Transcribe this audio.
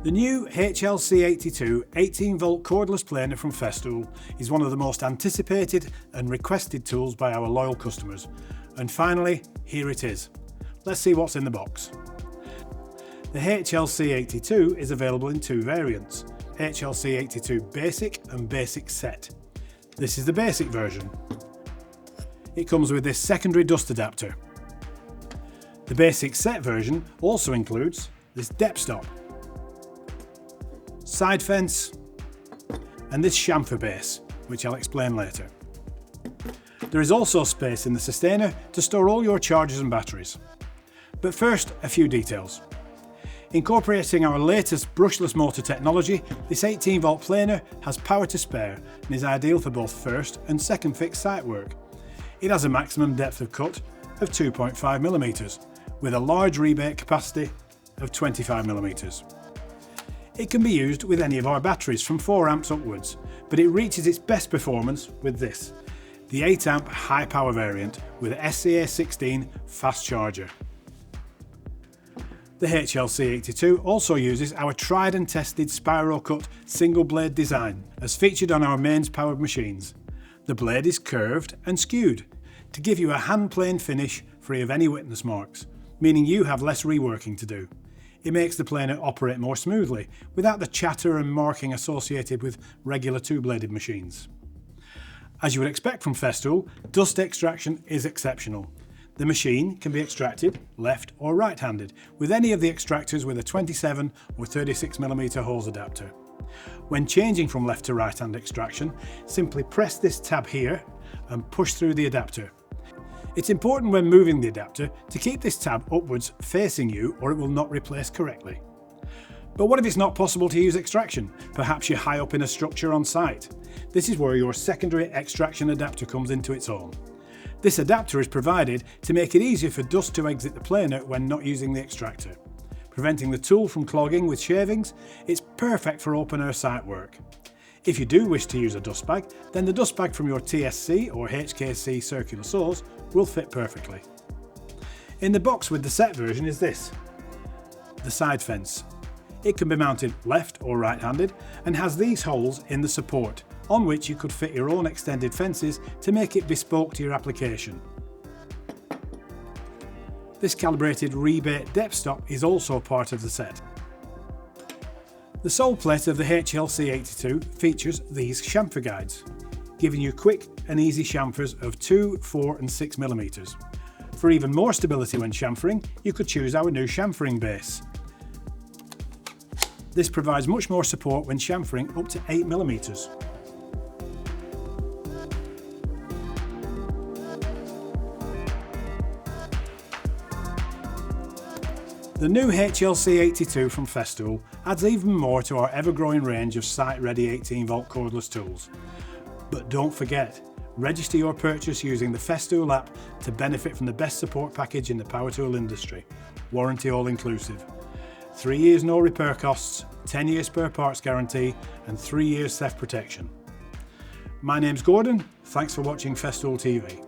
The new HLC82 18V cordless planer from Festool is one of the most anticipated and requested tools by our loyal customers. And finally, here it is. Let's see what's in the box. The HLC82 is available in two variants, HLC82 Basic and Basic Set. This is the basic version. It comes with this secondary dust adapter. The Basic Set version also includes this depth stop, side fence, and this chamfer base, which I'll explain later. There is also space in the sustainer to store all your chargers and batteries. But first, a few details. Incorporating our latest brushless motor technology, this 18V planer has power to spare and is ideal for both first and second fix site work. It has a maximum depth of cut of 2.5mm with a large rebate capacity of 25mm. It can be used with any of our batteries from 4 amps upwards, but it reaches its best performance with this, the 8 amp high power variant with a SCA16 fast charger. The HLC82 also uses our tried and tested spiral cut single blade design as featured on our mains powered machines. The blade is curved and skewed to give you a hand plane finish free of any witness marks, meaning you have less reworking to do. It makes the planer operate more smoothly without the chatter and marking associated with regular two-bladed machines. As you would expect from Festool, dust extraction is exceptional. The machine can be extracted left or right-handed with any of the extractors with a 27 or 36mm hose adapter. When changing from left to right-hand extraction, simply press this tab here and push through the adapter. It's important when moving the adapter to keep this tab upwards facing you or it will not replace correctly. But what if it's not possible to use extraction? Perhaps you're high up in a structure on site. This is where your secondary extraction adapter comes into its own. This adapter is provided to make it easier for dust to exit the planer when not using the extractor. Preventing the tool from clogging with shavings, it's perfect for open air site work. If you do wish to use a dust bag, then the dust bag from your TSC or HKC circular saws will fit perfectly. In the box with the set version is this, the side fence. It can be mounted left or right-handed and has these holes in the support, on which you could fit your own extended fences to make it bespoke to your application. This calibrated rebate depth stop is also part of the set. The sole plate of the HLC82 features these chamfer guides, giving you quick and easy chamfers of 2, 4 and 6mm. For even more stability when chamfering, you could choose our new chamfering base. This provides much more support when chamfering up to 8mm. The new HLC82 from Festool adds even more to our ever-growing range of site-ready 18V cordless tools. But don't forget, register your purchase using the Festool app to benefit from the best support package in the power tool industry, warranty all inclusive. 3 years no repair costs, 10 years spare parts guarantee and 3 years theft protection. My name's Gordon, thanks for watching Festool TV.